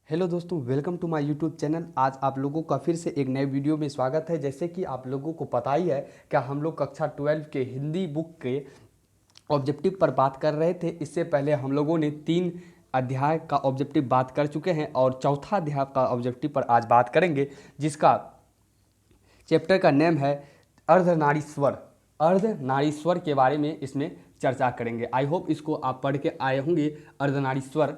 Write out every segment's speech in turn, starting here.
Hello दोस्तों, welcome to my YouTube channel. आज आप लोगों का फिर से एक नए वीडियो में स्वागत है। जैसे कि आप लोगों को पता ही है कि हम लोग कक्षा 12 के हिंदी बुक के ऑब्जेक्टिव पर बात कर रहे थे। इससे पहले हम लोगों ने 3 अध्याय का ऑब्जेक्टिव बात कर चुके हैं और चौथा अध्याय का ऑब्जेक्टिव पर आज बात करेंगे, जिसका चैप्टर का नेम है अर्धनारीश्वर। अर्धनारीश्वर के बारे में इसमें चर्चा करेंगे। आई होप इसको आप पढ़ के आए होंगे अर्धनारीश्वर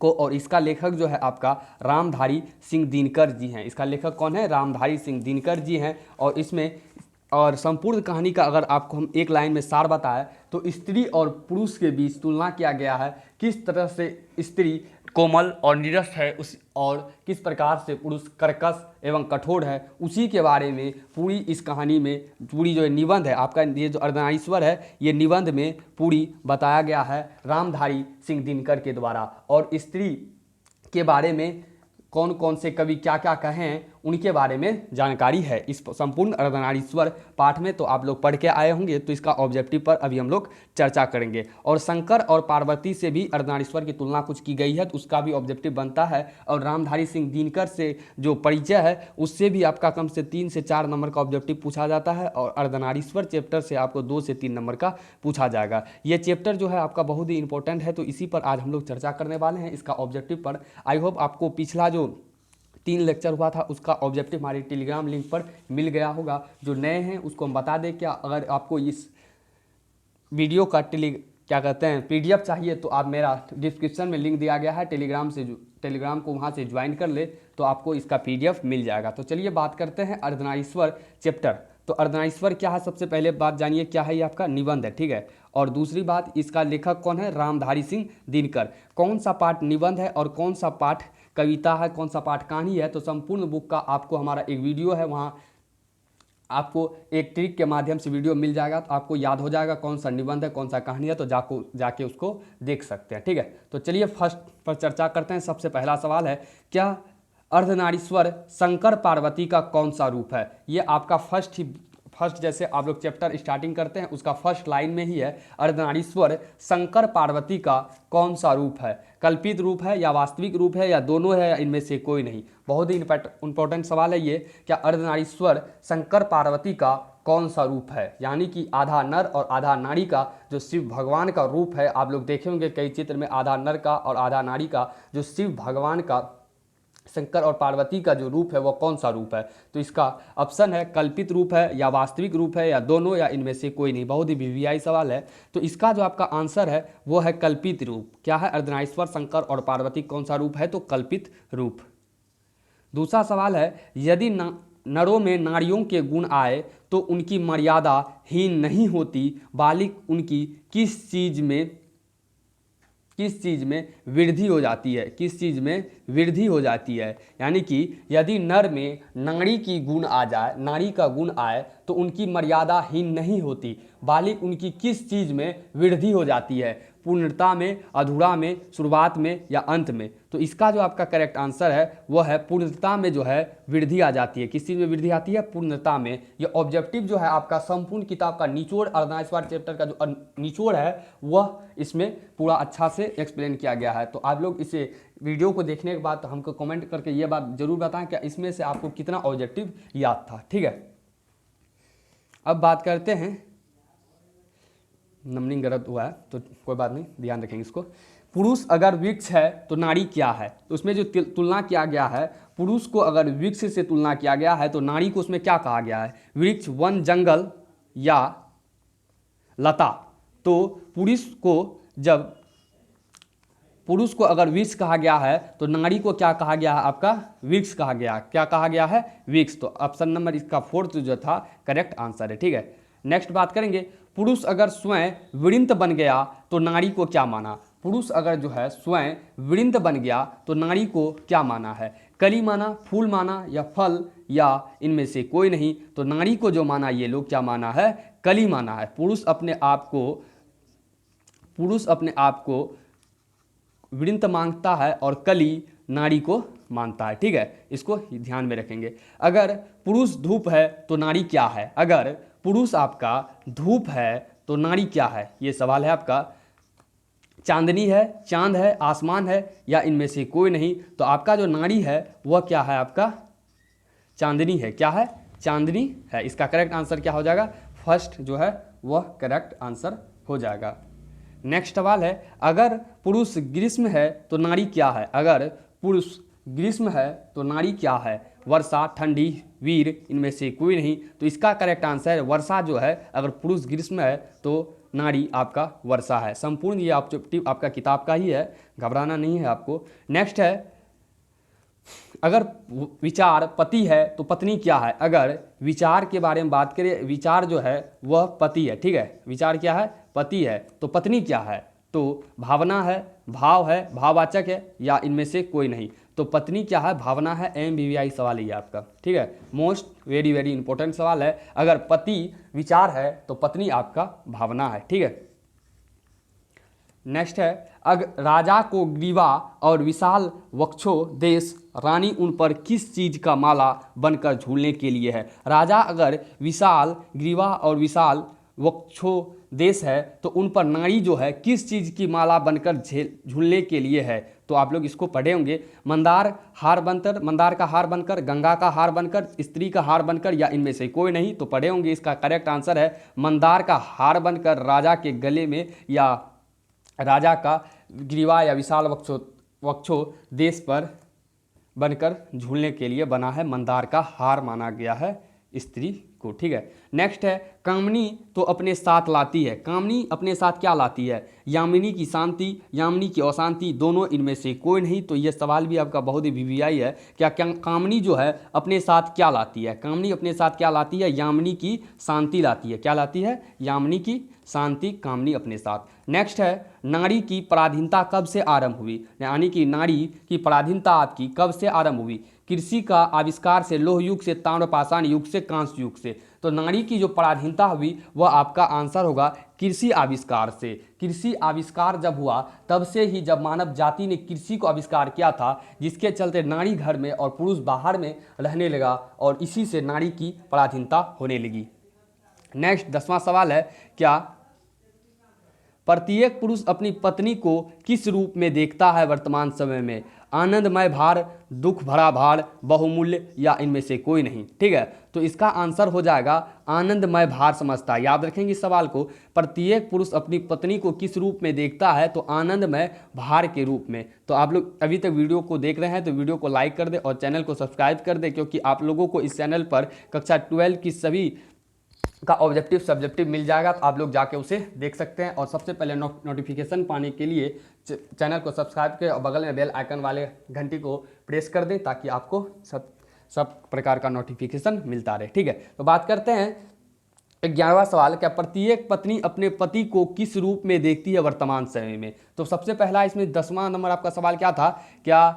को। और इसका लेखक जो है आपका रामधारी सिंह दिनकर जी हैं। इसका लेखक कौन है? रामधारी सिंह दिनकर जी हैं। और इसमें और संपूर्ण कहानी का अगर आपको हम एक लाइन में सार बताएं तो स्त्री और पुरुष के बीच तुलना किया गया है। किस तरह से स्त्री कोमल और निरस है उस, और किस प्रकार से पुरुष कर्कश एवं कठोर है, उसी के बारे में पूरी इस कहानी में पूरी जो निबंध है आपका, ये जो अर्धनारीश्वर है, ये निबंध में पूरी बताया गया है रामधारी सिंह दिनकर के द्वारा। और स्त्री के बारे में कौन कौन से कवि क्या क्या कहे हैं उनके बारे में जानकारी है इस संपूर्ण अर्धनारीश्वर पाठ में। तो आप लोग पढ़ के आए होंगे, तो इसका ऑब्जेक्टिव पर अभी हम लोग चर्चा करेंगे। और शंकर और पार्वती से भी अर्धनारीश्वर की तुलना कुछ की गई है, तो उसका भी ऑब्जेक्टिव बनता है। और रामधारी सिंह दिनकर से जो परिचय है उससे भी आपका कम से 3 से 4 नंबर का ऑब्जेक्टिव पूछा जाता है। और अर्धनारीश्वर चैप्टर से आपको 2 से 3 नंबर का पूछा जाएगा। ये चैप्टर जो है आपका बहुत ही इंपॉर्टेंट है, तो इसी पर आज हम लोग चर्चा करने वाले हैं, इसका ऑब्जेक्टिव पर। आई होप आपको पिछला जो 3 लेक्चर हुआ था उसका ऑब्जेक्टिव हमारे टेलीग्राम लिंक पर मिल गया होगा। जो नए हैं उसको हम बता दें, क्या अगर आपको इस वीडियो का क्या कहते हैं पीडीएफ चाहिए, तो आप मेरा डिस्क्रिप्शन में लिंक दिया गया है, टेलीग्राम को वहाँ से ज्वाइन कर ले तो आपको इसका पीडीएफ मिल जाएगा। तो चलिए बात करते हैं अर्धनारीश्वर चैप्टर। तो अर्धनारीश्वर क्या है, सबसे पहले बात जानिए क्या है। ये आपका निबंध है, ठीक है। और दूसरी बात, इसका लेखक कौन है? रामधारी सिंह दिनकर। कौन सा पाठ निबंध है और कौन सा पाठ कविता है, कौन सा पाठ कहानी है, तो संपूर्ण बुक का आपको हमारा एक वीडियो है, वहाँ आपको एक ट्रिक के माध्यम से वीडियो मिल जाएगा, तो आपको याद हो जाएगा कौन सा निबंध है कौन सा कहानी है, तो जाके उसको देख सकते हैं, ठीक है। तो चलिए फर्स्ट पर चर्चा करते हैं। सबसे पहला सवाल है, क्या अर्धनारीश्वर शंकर पार्वती का कौन सा रूप है? ये आपका फर्स्ट जैसे आप लोग चैप्टर स्टार्टिंग करते हैं उसका फर्स्ट लाइन में ही है, अर्धनारीश्वर शंकर पार्वती का कौन सा रूप है? कल्पित रूप है या वास्तविक रूप है या दोनों है या इनमें से कोई नहीं? बहुत ही इंपॉर्टेंट सवाल है ये। क्या अर्धनारीश्वर शंकर पार्वती का कौन सा रूप है? यानी कि आधा नर और आधा नारी का जो शिव भगवान का रूप है, आप लोग देखे होंगे कई चित्र में आधा नर का और आधा नारी का जो शिव भगवान का शंकर और पार्वती का जो रूप है वो कौन सा रूप है? तो इसका ऑप्शन है कल्पित रूप है या वास्तविक रूप है या दोनों या इनमें से कोई नहीं। बहुत ही वीवीआई सवाल है। तो इसका जो आपका आंसर है वो है कल्पित रूप। क्या है? अर्धनारीश्वर शंकर और पार्वती कौन सा रूप है? तो कल्पित रूप। दूसरा सवाल है, यदि नरों में नारियों के गुण आए तो उनकी मर्यादा हीन नहीं होती, बालिक उनकी किस चीज में वृद्धि हो जाती है? किस चीज़ में वृद्धि हो जाती है? यानी कि यदि नर में नारी की गुण आ जाए, नारी का गुण आए तो उनकी मर्यादा हीन नहीं होती, बालिक उनकी किस चीज़ में वृद्धि हो जाती है? पूर्णता में, अधूरा में, शुरुआत में या अंत में? तो इसका जो आपका करेक्ट आंसर है वो है पूर्णता में जो है वृद्धि आ जाती है। किस चीज़ में वृद्धि आती है? पूर्णता में। ये ऑब्जेक्टिव जो है आपका संपूर्ण किताब का निचोड़, अर्धनारीश्वर चैप्टर का जो निचोड़ है वह इसमें पूरा अच्छा से एक्सप्लेन किया गया है। तो आप लोग इसे वीडियो को देखने के बाद हमको कमेंट करके ये बात जरूर बताएं कि इसमें से आपको कितना ऑब्जेक्टिव याद था, ठीक है। अब बात करते हैं, नंबरिंग गलत हुआ है तो कोई बात नहीं, ध्यान रखेंगे इसको। पुरुष अगर वृक्ष है तो नारी क्या है? तो उसमें जो तुलना किया गया है, पुरुष को अगर वृक्ष से तुलना किया गया है तो नारी को उसमें क्या कहा गया है? वृक्ष, वन, जंगल या लता। तो पुरुष को अगर वृक्ष कहा गया है तो नारी को क्या कहा गया है? आपका वृक्ष कहा गया। क्या कहा गया है? वृक्ष। तो ऑप्शन नंबर इसका 4 जो था करेक्ट आंसर है, ठीक है। नेक्स्ट बात करेंगे, पुरुष अगर स्वयं वृंत बन गया तो नारी को क्या माना? पुरुष अगर जो है स्वयं वृंत बन गया तो नारी को क्या माना है? कली माना, फूल माना या फल या इनमें से कोई नहीं? तो नारी को जो माना ये लोग क्या माना है? कली माना है। पुरुष अपने आप को वृंत मांगता है और कली नारी को मानता है, ठीक है। इसको ध्यान में रखेंगे। अगर पुरुष धूप है तो नारी क्या है? अगर पुरुष आपका धूप है तो नारी क्या है? ये सवाल है आपका। चांदनी है, चांद है, आसमान है या इनमें से कोई नहीं। तो आपका जो नाड़ी है वह क्या है, आपका चांदनी है। क्या है, चांदनी है। इसका करेक्ट आंसर क्या हो जाएगा, फर्स्ट जो है वह करेक्ट आंसर हो जाएगा। नेक्स्ट सवाल है, अगर पुरुष ग्रीष्म है तो नाड़ी क्या है। अगर पुरुष ग्रीष्म है तो नाड़ी क्या है, वर्षा, ठंडी, वीर, इनमें से कोई नहीं। तो इसका करेक्ट आंसर है वर्षा जो है। अगर पुरुष ग्रीष्म है तो नाड़ी आपका वर्षा है। संपूर्ण ये ऑब्जेक्टिव आपका किताब का ही है, घबराना नहीं है आपको। नेक्स्ट है, अगर विचार पति है तो पत्नी क्या है। अगर विचार के बारे में बात करें, विचार जो है वह पति है, ठीक है, विचार क्या है, पति है। तो पत्नी क्या है, तो भावना है, भाव है, भाववाचक है या इनमें से कोई नहीं। तो पत्नी क्या है, भावना है। MBBI सवाल है ये आपका, ठीक है, मोस्ट वेरी वेरी इंपॉर्टेंट सवाल है। अगर पति विचार है तो पत्नी आपका भावना है, ठीक है। नेक्स्ट है, अगर राजा को ग्रीवा और विशाल वक्षो देश रानी उन पर किस चीज का माला बनकर झूलने के लिए है। राजा अगर विशाल ग्रीवा और विशाल वक्षो देश है तो उन पर नारी जो है किस चीज की माला बनकर झूलने के लिए है। तो आप लोग इसको पढ़े होंगे, मंदार हार बनकर, मंदार का हार बनकर, गंगा का हार बनकर, स्त्री का हार बनकर या इनमें से कोई नहीं। तो पढ़े होंगे, इसका करेक्ट आंसर है मंदार का हार बनकर राजा के गले में या राजा का ग्रीवा या विशाल वक्षो देश पर बनकर झूलने के लिए बना है, मंदार का हार माना गया है स्त्री को, ठीक है। नेक्स्ट है, कामनी तो अपने साथ लाती है। कामनी अपने साथ क्या लाती है, यामिनी की शांति, यामिनी की अशांति, दोनों, इनमें से कोई नहीं। तो यह सवाल भी आपका बहुत ही VVI है। क्या कामनी जो है अपने साथ क्या लाती है, कामनी अपने साथ क्या लाती है, यामिनी की शांति लाती है। क्या लाती है, यामिनी की शांति कामनी अपने साथ। नेक्स्ट है, नारी की पराधीनता कब से आरंभ हुई। यानी कि नारी की पराधीनता आपकी कब से आरंभ हुई, कृषि का आविष्कार से, लोह युग से, ताम्रपाषाण युग से, कांस्य युग से। तो नारी की जो पराधीनता हुई वह आपका आंसर होगा कृषि आविष्कार से। कृषि आविष्कार जब हुआ तब से ही, जब मानव जाति ने कृषि को आविष्कार किया था, जिसके चलते नारी घर में और पुरुष बाहर में रहने लगा और इसी से नारी की पराधीनता होने लगी। नेक्स्ट 10वां सवाल है, क्या प्रत्येक पुरुष अपनी पत्नी को किस रूप में देखता है वर्तमान समय में। आनंदमय भार, दुख भरा भार, बहुमूल्य या इनमें से कोई नहीं, ठीक है। तो इसका आंसर हो जाएगा आनंदमय भार समझता है। याद रखेंगे इस सवाल को, प्रत्येक पुरुष अपनी पत्नी को किस रूप में देखता है, तो आनंदमय भार के रूप में। तो आप लोग अभी तक वीडियो को देख रहे हैं तो वीडियो को लाइक कर दे और चैनल को सब्सक्राइब कर दे, क्योंकि आप लोगों को इस चैनल पर कक्षा 12 की सभी का ऑब्जेक्टिव सब्जेक्टिव मिल जाएगा। तो आप लोग जाके उसे देख सकते हैं। और सबसे पहले नोटिफिकेशन पाने के लिए चैनल को सब्सक्राइब करें और बगल में बेल आइकन वाले घंटी को प्रेस कर दें, ताकि आपको सब प्रकार का नोटिफिकेशन मिलता रहे, ठीक है। तो बात करते हैं 11वां सवाल, क्या प्रत्येक पत्नी अपने पति को किस रूप में देखती है वर्तमान समय में। तो सबसे पहला इसमें 10वां नंबर आपका सवाल क्या था, क्या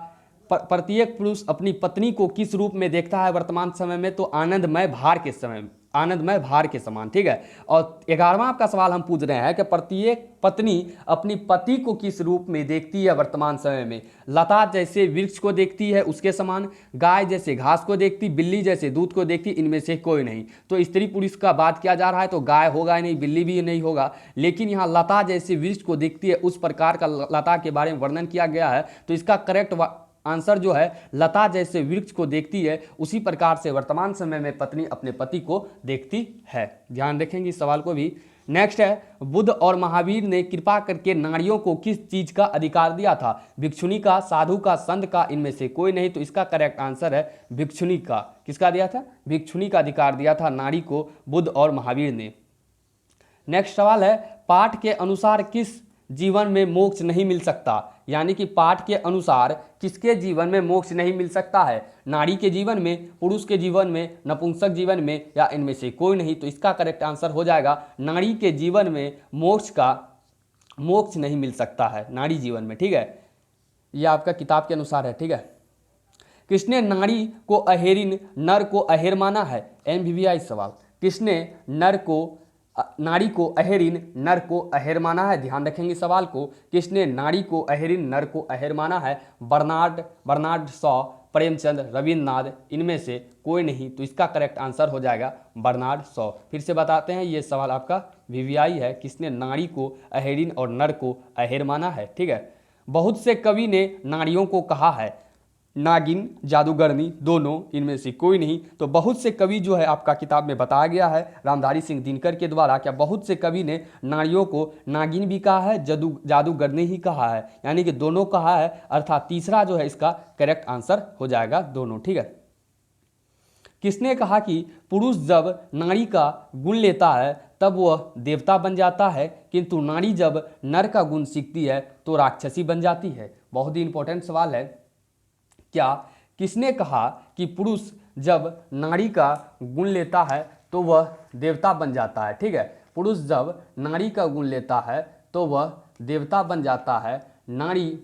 प्रत्येक पुरुष अपनी पत्नी को किस रूप में देखता है वर्तमान समय में, तो आनंदमय भार के समय में, आनंदमय भार के समान, ठीक है। और 11वां आपका सवाल हम पूछ रहे हैं कि प्रत्येक पत्नी अपनी पति को किस रूप में देखती है वर्तमान समय में। लता जैसे वृक्ष को देखती है उसके समान, गाय जैसे घास को देखती, बिल्ली जैसे दूध को देखती, इनमें से कोई नहीं। तो स्त्री पुरुष का बात किया जा रहा है तो गाय होगा ही नहीं, बिल्ली भी नहीं होगा, लेकिन यहाँ लता जैसे वृक्ष को देखती है उस प्रकार का लता के बारे में वर्णन किया गया है। तो इसका करेक्ट आंसर जो है लता जैसे वृक्ष को देखती है, उसी प्रकार से वर्तमान समय में पत्नी अपने पति को देखती है। ध्यान रखेंगे इस सवाल को भी। नेक्स्ट है, बुद्ध और महावीर ने कृपा करके नारियों को किस चीज का अधिकार दिया था। भिक्षुणी का, साधु का, संत का, इनमें से कोई नहीं। तो इसका करेक्ट आंसर है भिक्षुणी का। किसका दिया था, भिक्षुणी का अधिकार दिया था नारी को बुद्ध और महावीर ने। नेक्स्ट सवाल है, पाठ के अनुसार किस जीवन में मोक्ष नहीं मिल सकता। यानी कि पाठ के अनुसार किसके जीवन में मोक्ष नहीं मिल सकता है, नारी के जीवन में, पुरुष के जीवन में, नपुंसक जीवन में या इनमें से कोई नहीं। तो इसका करेक्ट आंसर हो जाएगा नारी के जीवन में मोक्ष नहीं मिल सकता है नारी जीवन में, ठीक है। यह आपका किताब के अनुसार है, ठीक है। किसने नारी को अहेरिन, नर को अहेर माना है। MBBI सवाल, किसने नारी को अहेरिन, नर को अहेर माना है। ध्यान रखेंगे सवाल को, किसने नारी को अहेरिन, नर को अहेर माना है। बर्नार्ड शॉ प्रेमचंद, रविन्द्रनाथ, इनमें से कोई नहीं। तो इसका करेक्ट आंसर हो जाएगा बर्नार्ड शॉ। फिर से बताते हैं, ये सवाल आपका वीवीआई है, किसने नारी को अहेरिन और नर को अहेर माना है। ठीक है, बहुत से कवि ने नारियों को कहा है नागिन, जादूगरनी, दोनों, इनमें से कोई नहीं। तो बहुत से कवि जो है आपका किताब में बताया गया है रामधारी सिंह दिनकर के द्वारा, क्या बहुत से कवि ने नारियों को नागिन भी कहा है, जादूगरनी ही कहा है, यानी कि दोनों कहा है, अर्थात तीसरा जो है इसका करेक्ट आंसर हो जाएगा दोनों। ठीक है, किसने कहा कि पुरुष जब नारी का गुण लेता है तब वह देवता बन जाता है, किंतु नारी जब नर का गुण सीखती है तो राक्षसी बन जाती है। बहुत ही इंपॉर्टेंट सवाल है। क्या किसने कहा कि पुरुष जब नारी का गुण लेता है तो वह देवता बन जाता है। ठीक है, पुरुष जब नारी का गुण लेता है तो वह देवता बन जाता है, नारी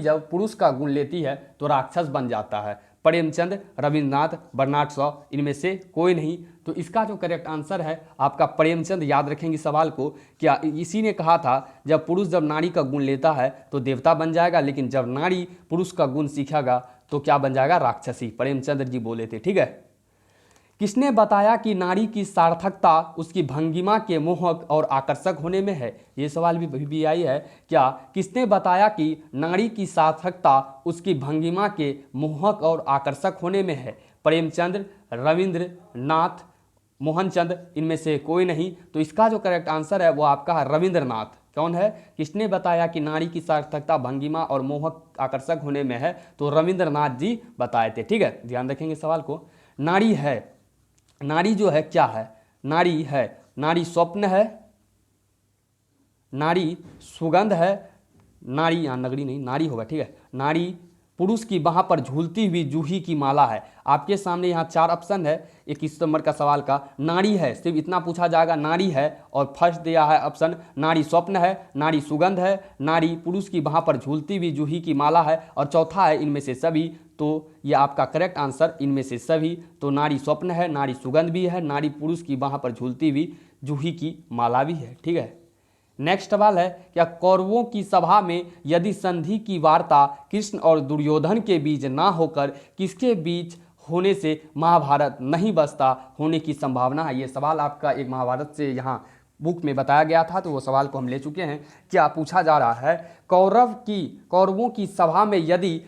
जब पुरुष का गुण लेती है तो राक्षस बन जाता है। प्रेमचंद, रविन्द्रनाथ, बर्नार्ड शॉ, इनमें से कोई नहीं। तो इसका जो करेक्ट आंसर है आपका प्रेमचंद। याद रखेंगे सवाल को, क्या इसी ने कहा था जब पुरुष जब नारी का गुण लेता है तो देवता बन जाएगा, लेकिन जब नारी पुरुष का गुण सीखेगा तो क्या बन जाएगा, राक्षसी। प्रेमचंद जी बोले थे। ठीक है, किसने बताया कि नारी की सार्थकता उसकी भंगिमा के मोहक और आकर्षक होने में है। ये सवाल भी आई है। क्या किसने बताया कि नारी की सार्थकता उसकी भंगिमा के मोहक और आकर्षक होने में है। प्रेमचंद, रविंद्रनाथ, मोहनचंद, इनमें से कोई नहीं। तो इसका जो करेक्ट आंसर है वो आपका है रविंद्रनाथ। कौन है, किसने बताया कि नारी की सार्थकता भंगिमा और मोहक आकर्षक होने में है, तो रविंद्रनाथ जी बताए थे। ठीक है, ध्यान रखेंगे सवाल को। नारी है, नारी जो है क्या है, नारी है, नारी स्वप्न है, नारी सुगंध है, नारी, यहाँ नगरी नहीं नारी होगा। ठीक है, नारी पुरुष की बाह पर झूलती हुई जूही की माला है। आपके सामने यहाँ 4 ऑप्शन है 21 नंबर का सवाल का। नारी है, सिर्फ इतना पूछा जाएगा, नारी है, और फर्स्ट दिया है ऑप्शन नारी स्वप्न है, नारी सुगंध है, नारी पुरुष की बाह पर झूलती हुई जूही की माला है, और चौथा है इनमें से सभी। तो ये आपका करेक्ट आंसर इनमें से सभी। तो नारी स्वप्न है, नारी सुगंध भी है, नारी पुरुष की बाह पर झूलती हुई जूही की माला भी है। ठीक है, नेक्स्ट सवाल है, क्या कौरवों की सभा में यदि संधि की वार्ता कृष्ण और दुर्योधन के बीच ना होकर किसके बीच होने से महाभारत नहीं बसता होने की संभावना है। ये सवाल आपका एक महाभारत से यहाँ बुक में बताया गया था, तो वो सवाल को हम ले चुके हैं। क्या पूछा जा रहा है, कौरवों की सभा में यदि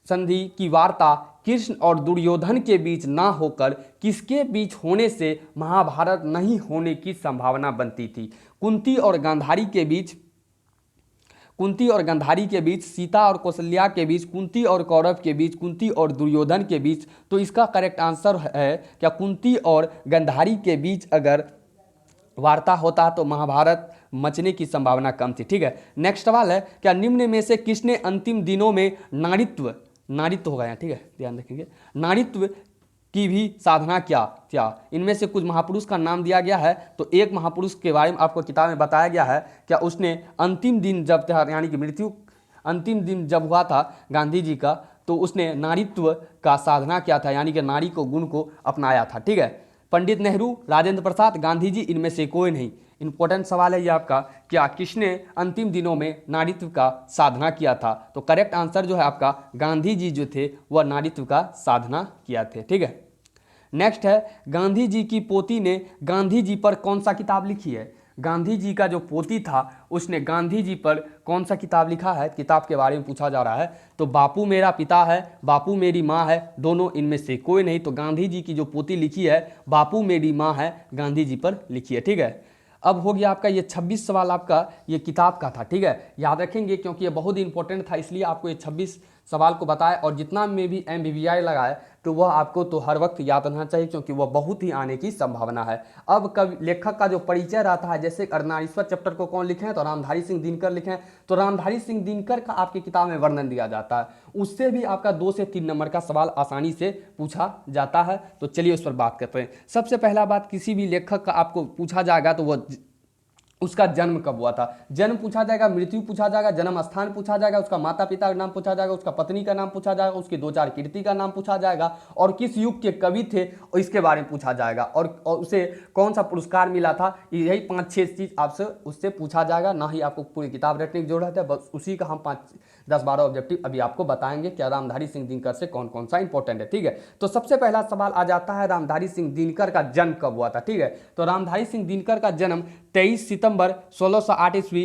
संधि की वार्ता कृष्ण और दुर्योधन के बीच ना होकर किसके बीच होने से महाभारत नहीं होने की संभावना बनती थी। कुंती और गांधारी के बीच, सीता और कौशल्या के बीच, कुंती और कौरव के बीच, कुंती और दुर्योधन के बीच। तो इसका करेक्ट आंसर है क्या कुंती और गांधारी के बीच अगर वार्ता होता तो महाभारत मचने की संभावना कम थी। ठीक है, नेक्स्ट सवाल है, क्या निम्न में से किसने अंतिम दिनों में नारित्व होगा यहाँ, ठीक है ध्यान रखेंगे, नारित्व की भी साधना क्या। इनमें से कुछ महापुरुष का नाम दिया गया है। तो एक महापुरुष के बारे में आपको किताब में बताया गया है, क्या उसने अंतिम दिन जब यानी कि मृत्यु अंतिम दिन जब हुआ था गांधी जी का, तो उसने नारित्व का साधना किया था, यानी कि नारी को गुण को अपनाया था। ठीक है, पंडित नेहरू, राजेंद्र प्रसाद, गांधी जी, इनमें से कोई नहीं। इंपॉर्टेंट सवाल है ये आपका, क्या किसने अंतिम दिनों में नारीत्व का साधना किया था। तो करेक्ट आंसर जो है आपका गांधी जी जो थे वह नारीत्व का साधना किया थे। ठीक है, नेक्स्ट है, गांधी जी की पोती ने गांधी जी पर कौन सा किताब लिखी है। गांधी जी का जो पोती था उसने गांधी जी पर कौन सा किताब लिखा है, किताब के बारे में पूछा जा रहा है। तो बापू मेरा पिता है, बापू मेरी माँ है, दोनों, इनमें से कोई नहीं। तो गांधी जी की जो पोती लिखी है बापू मेरी माँ है, गांधी जी पर लिखी है। ठीक है, अब हो गया आपका ये 26 सवाल आपका ये किताब का था। ठीक है, याद रखेंगे क्योंकि ये बहुत ही इंपॉर्टेंट था, इसलिए आपको ये 26 सवाल को बताया। और जितना में भी MBBI लगाए तो वह आपको तो हर वक्त याद रहना चाहिए, क्योंकि वह बहुत ही आने की संभावना है। अब कवि लेखक का जो परिचय रहता है, जैसे अर्धनारीश्वर चैप्टर को कौन लिखे हैं, तो रामधारी सिंह दिनकर लिखे हैं। तो रामधारी सिंह दिनकर का आपकी किताब में वर्णन दिया जाता है, उससे भी आपका 2 से 3 नंबर का सवाल आसानी से पूछा जाता है। तो चलिए उस पर बात करते हैं। सबसे पहला बात, किसी भी लेखक का आपको पूछा जाएगा तो वह उसका जन्म कब हुआ था। जन्म पूछा जाएगा, मृत्यु पूछा जाएगा, जन्म स्थान पूछा जाएगा, उसका माता पिता का नाम पूछा जाएगा, उसका पत्नी का नाम पूछा जाएगा, उसकी दो चार कीर्ति का नाम पूछा जाएगा, और किस युग के कवि थे और इसके बारे में पूछा जाएगा, और उसे कौन सा पुरस्कार मिला था। यही 5-6 चीज़ आपसे उससे पूछा जाएगा। ना ही आपको पूरी किताब रटने की जरूरत है, बस उसी का हम 5-10-12 ऑब्जेक्टिव अभी आपको बताएंगे क्या रामधारी सिंह दिनकर से कौन कौन सा इंपॉर्टेंट है। ठीक है, तो सबसे पहला सवाल आ जाता है रामधारी सिंह दिनकर का जन्म कब हुआ था। ठीक है, तो रामधारी सिंह दिनकर का जन्म 23 सितंबर 1608 ईस्वी,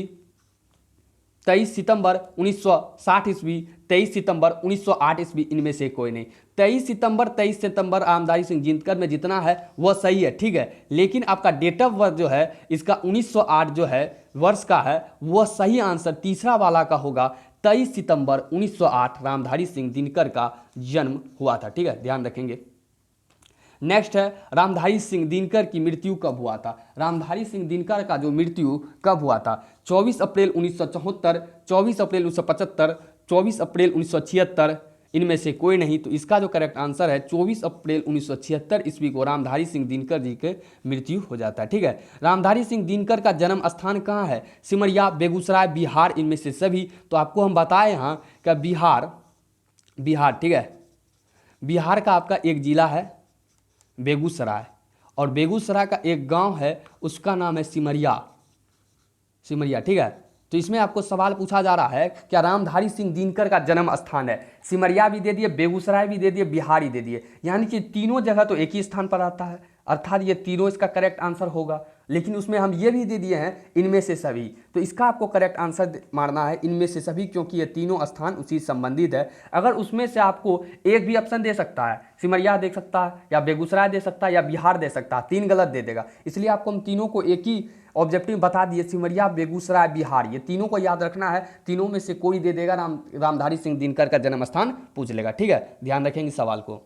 23 सितंबर 1960 ईस्वी, 23 सितंबर 1908 ईस्वी, इनमें से कोई नहीं। 23 सितंबर रामधारी सिंह दिनकर में जितना है वह सही है। ठीक है, लेकिन आपका डेट ऑफ बर्थ जो है इसका 1908 जो है वर्ष का है, वह सही आंसर तीसरा वाला का होगा। 23 सितंबर 1908 रामधारी सिंह दिनकर का जन्म हुआ था। ठीक है, ध्यान रखेंगे। नेक्स्ट है रामधारी सिंह दिनकर की मृत्यु कब हुआ था। रामधारी सिंह दिनकर का जो मृत्यु कब हुआ था, 24 अप्रैल 1974, 24 अप्रैल 1975, 24 अप्रैल 1976, इनमें से कोई नहीं। तो इसका जो करेक्ट आंसर है 24 अप्रैल 1976 ईस्वी को रामधारी सिंह दिनकर जी के मृत्यु हो जाता है। ठीक है, रामधारी सिंह दिनकर का जन्म स्थान कहाँ है, सिमरिया, बेगूसराय, बिहार, इनमें से सभी। तो आपको हम बताए यहाँ का बिहार। ठीक है, बिहार का आपका एक जिला है बेगूसराय, और बेगूसराय का एक गांव है उसका नाम है सिमरिया। ठीक है, तो इसमें आपको सवाल पूछा जा रहा है क्या रामधारी सिंह दिनकर का जन्म स्थान है, सिमरिया भी दे दिए, बेगूसराय भी दे दिए, बिहार ही दे दिए, यानी कि तीनों जगह तो एक ही स्थान पर आता है, अर्थात ये तीनों इसका करेक्ट आंसर होगा। लेकिन उसमें हम ये भी दे दिए हैं इनमें से सभी, तो इसका आपको करेक्ट आंसर मारना है इनमें से सभी, क्योंकि ये तीनों स्थान उसी संबंधित है। अगर उसमें से आपको एक भी ऑप्शन दे सकता है, सिमरिया दे सकता है या बेगूसराय दे सकता है या बिहार दे सकता है, 3 गलत दे देगा। इसलिए आपको हम तीनों को एक ही ऑब्जेक्टिव बता दिए, सिमरिया, बेगूसराय, बिहार, ये तीनों को याद रखना है। तीनों में से कोई दे देगा, रामधारी सिंह दिनकर का जन्म स्थान पूछ लेगा। ठीक है, ध्यान रखेंगे सवाल को।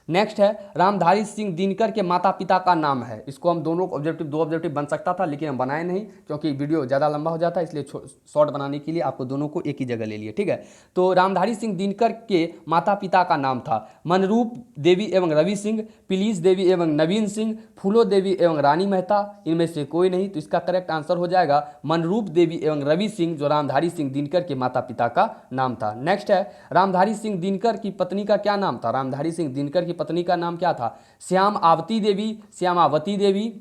नेक्स्ट है रामधारी सिंह दिनकर के माता पिता का नाम है। इसको हम दोनों ऑब्जेक्टिव 2 ऑब्जेक्टिव बन सकता था, लेकिन हम बनाए नहीं क्योंकि वीडियो ज़्यादा लंबा हो जाता है, इसलिए शॉर्ट बनाने के लिए आपको दोनों को एक ही जगह ले लिए। ठीक है, तो रामधारी सिंह दिनकर के माता पिता का नाम था मनरूप देवी एवं रवि सिंह, पिलीस देवी एवं नवीन सिंह, फूलो देवी एवं रानी मेहता, इनमें से कोई नहीं। तो इसका करेक्ट आंसर हो जाएगा मनरूप देवी एवं रवि सिंह, जो रामधारी सिंह दिनकर के माता पिता का नाम था। नेक्स्ट है रामधारी सिंह दिनकर की पत्नी का क्या नाम था। रामधारी सिंह दिनकर की पत्नी का नाम क्या था, श्यामावती देवी,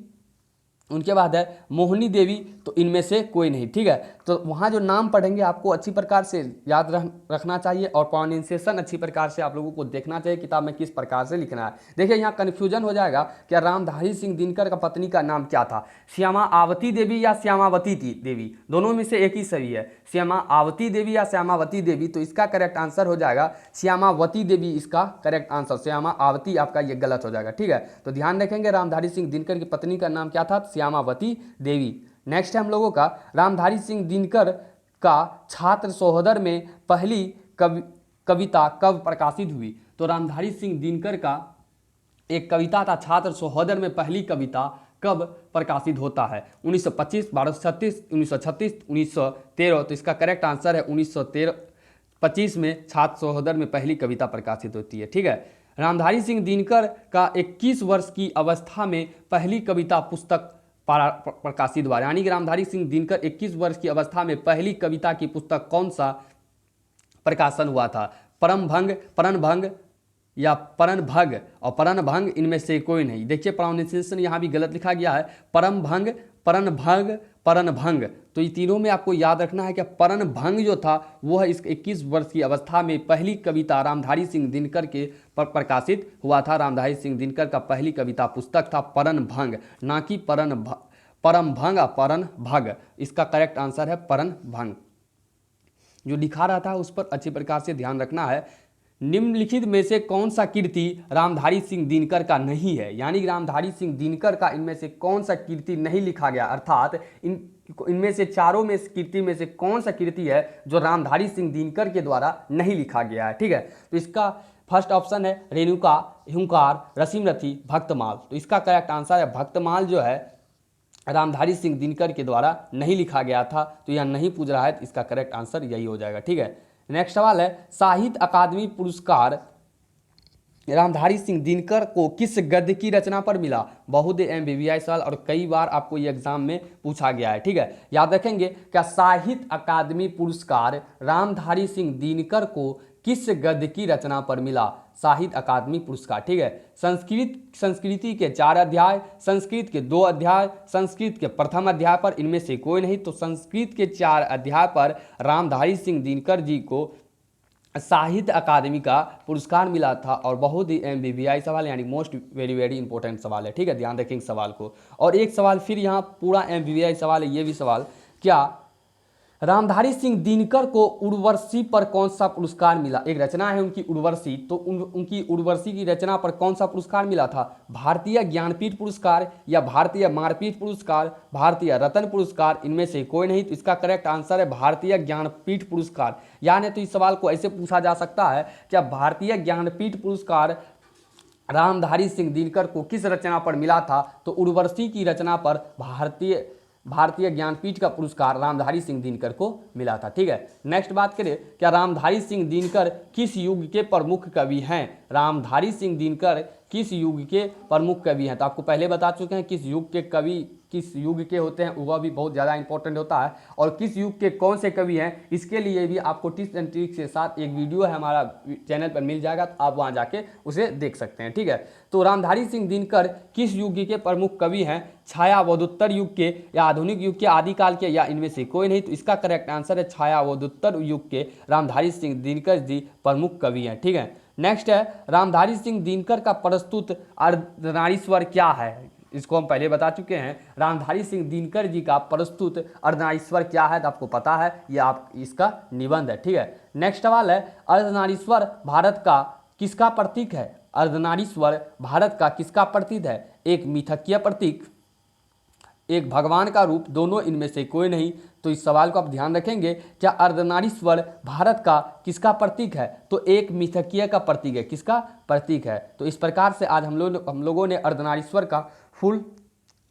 उनके बाद है मोहिनी देवी, तो इनमें से कोई नहीं। ठीक है, तो वहाँ जो नाम पढ़ेंगे आपको अच्छी प्रकार से याद रखना चाहिए, और प्रोनाउंसिएशन अच्छी प्रकार से आप लोगों को देखना चाहिए किताब में किस प्रकार से लिखना है। देखिए यहाँ कन्फ्यूजन हो जाएगा क्या रामधारी सिंह दिनकर का पत्नी का नाम क्या था, श्यामावती देवी या श्यामावती देवी, दोनों में से एक ही सही है, श्यामावती देवी या श्यामावती देवी। तो इसका करेक्ट आंसर हो जाएगा श्यामावती देवी, इसका करेक्ट आंसर, श्यामावती आपका ये गलत हो जाएगा। ठीक है, तो ध्यान रखेंगे रामधारी सिंह दिनकर की पत्नी का नाम क्या था, श्यामावती देवी। नेक्स्ट है हम लोगों का रामधारी सिंह दिनकर का छात्र सहोदर में पहली कविता कब प्रकाशित हुई। तो रामधारी सिंह दिनकर का एक कविता था छात्र सहोदर में पहली कविता कब प्रकाशित होता है, 1925, 1236, 1936, 1913। तो इसका करेक्ट आंसर है 1925 में छात्र सहोदर में पहली कविता प्रकाशित होती है। ठीक है, रामधारी सिंह दिनकर का 21 वर्ष की अवस्था में पहली कविता पुस्तक प्रकाशित हुआ, यानी कि रामधारी सिंह दिनकर 21 वर्ष की अवस्था में पहली कविता की पुस्तक कौन सा प्रकाशन हुआ था, परनभंग या परनभग और परनभंग, इनमें से कोई नहीं। देखिए प्रोनाउंसिएशन यहाँ भी गलत लिखा गया है, परमभंग, परनभग, परनभंग। तो ये तीनों में आपको याद रखना है कि परनभंग जो था वह इस 21 वर्ष की अवस्था में पहली कविता रामधारी सिंह दिनकर के प्रकाशित हुआ था। रामधारी सिंह दिनकर का पहली कविता पुस्तक था परनभंग, ना कि परमभंग या परनभग। इसका करेक्ट आंसर है परनभंग। जो लिखा रहता है उस पर अच्छी प्रकार से ध्यान रखना है। निम्नलिखित में से कौन सा कीर्ति रामधारी सिंह दिनकर का नहीं है, यानी रामधारी सिंह दिनकर का इनमें से कौन सा कीर्ति नहीं लिखा गया, अर्थात इनमें से चारों में कीर्ति में से कौन सा कीर्ति है जो रामधारी सिंह दिनकर के द्वारा नहीं लिखा गया है। ठीक है, तो इसका फर्स्ट ऑप्शन है रेणुका, हुंकार, रसीमरथी, भक्तमाल। तो इसका करेक्ट आंसर है भक्तमाल, जो है रामधारी सिंह दिनकर के द्वारा नहीं लिखा गया था। तो यह नहीं पूछ रहा है, तो इसका करेक्ट आंसर यही हो जाएगा। ठीक है, नेक्स्ट सवाल है साहित्य अकादमी पुरस्कार रामधारी सिंह दिनकर को किस गद्य की रचना पर मिला? बहुत ही MBBI सवाल और कई बार आपको ये एग्जाम में पूछा गया है, ठीक है। याद रखेंगे, क्या साहित्य अकादमी पुरस्कार रामधारी सिंह दिनकर को किस गद्य की रचना पर मिला? साहित्य अकादमी पुरस्कार, ठीक है। संस्कृति के 4 अध्याय, संस्कृत के 2 अध्याय, संस्कृत के प्रथम अध्याय पर इनमें से कोई नहीं, तो संस्कृत के 4 अध्याय पर रामधारी सिंह दिनकर जी को साहित्य अकादमी का पुरस्कार मिला था। और बहुत ही MBBI सवाल, यानी मोस्ट वेरी इंपॉर्टेंट सवाल है, ठीक है। ध्यान रखेंगे सवाल को। और एक सवाल फिर यहाँ पूरा MBBI सवाल है, ये भी सवाल, क्या रामधारी सिंह दिनकर को उर्वशी पर कौन सा पुरस्कार मिला? एक रचना है उनकी उर्वशी, तो उनकी उर्वशी की रचना पर कौन सा पुरस्कार मिला था? भारतीय ज्ञानपीठ पुरस्कार या भारतीय मारपीठ पुरस्कार, भारतीय रत्न पुरस्कार, इनमें से कोई नहीं। तो इसका करेक्ट आंसर है भारतीय ज्ञानपीठ पुरस्कार। यानी तो इस सवाल को ऐसे पूछा जा सकता है, क्या भारतीय ज्ञानपीठ पुरस्कार रामधारी सिंह दिनकर को किस रचना पर मिला था? तो उर्वशी की रचना पर भारतीय ज्ञानपीठ का पुरस्कार रामधारी सिंह दिनकर को मिला था, ठीक है। नेक्स्ट बात करें, क्या रामधारी सिंह दिनकर किस युग के प्रमुख कवि हैं? रामधारी सिंह दिनकर किस युग के प्रमुख कवि हैं? तो आपको पहले बता चुके हैं किस युग के कवि किस युग के होते हैं, वह भी बहुत ज़्यादा इंपॉर्टेंट होता है। और किस युग के कौन से कवि हैं, इसके लिए भी आपको टिप्स एंड ट्रिक्स के साथ एक वीडियो है हमारा चैनल पर मिल जाएगा, तो आप वहाँ जाके उसे देख सकते हैं, ठीक है। तो रामधारी सिंह दिनकर किस युग के प्रमुख कवि हैं? छायावधोत्तर युग के या आधुनिक युग के, आदिकाल के, या इनमें से कोई नहीं। तो इसका करेक्ट आंसर है छायावधोत्तर युग के रामधारी सिंह दिनकर जी प्रमुख कवि हैं, ठीक है। नेक्स्ट है, रामधारी सिंह दिनकर का प्रस्तुत अर्धनारीश्वर क्या है? इसको हम पहले बता चुके हैं। रामधारी सिंह दिनकर जी का प्रस्तुत अर्धनारीश्वर क्या है? तो आपको पता है, ये आप इसका निबंध है, ठीक है। नेक्स्ट सवाल है, अर्धनारीश्वर भारत का किसका प्रतीक है? अर्धनारीश्वर भारत का किसका प्रतीक है? एक मिथकीय प्रतीक, एक भगवान का रूप, दोनों इनमें से कोई नहीं। तो इस सवाल को आप ध्यान रखेंगे, क्या अर्धनारीश्वर भारत का किसका प्रतीक है? तो एक मिथकीय का प्रतीक है। किसका प्रतीक है? तो इस प्रकार से आज हम लोगों ने अर्धनारीश्वर का फुल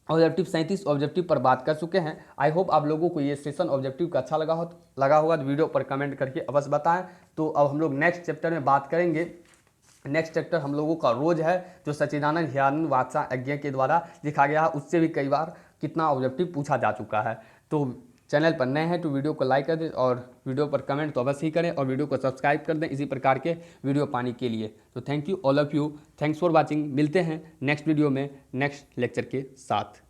ऑब्जेक्टिव 37 ऑब्जेक्टिव पर बात कर चुके हैं। आई होप आप लोगों को ये सेशन ऑब्जेक्टिव का अच्छा लगा होगा, तो वीडियो पर कमेंट करके अवश्य बताएं। तो अब हम लोग नेक्स्ट चैप्टर में बात करेंगे। नेक्स्ट चैप्टर हम लोगों का रोज है, जो सच्चिदानंद हिरानंद वात्सा यज्ञ के द्वारा लिखा गया है। उससे भी कई बार कितना ऑब्जेक्टिव पूछा जा चुका है। तो चैनल पर नए हैं तो वीडियो को लाइक कर दें और वीडियो पर कमेंट तो अवश्य ही करें और वीडियो को सब्सक्राइब कर दें इसी प्रकार के वीडियो पाने के लिए। तो thank you all of you, thanks for watching. मिलते हैं नेक्स्ट वीडियो में नेक्स्ट लेक्चर के साथ।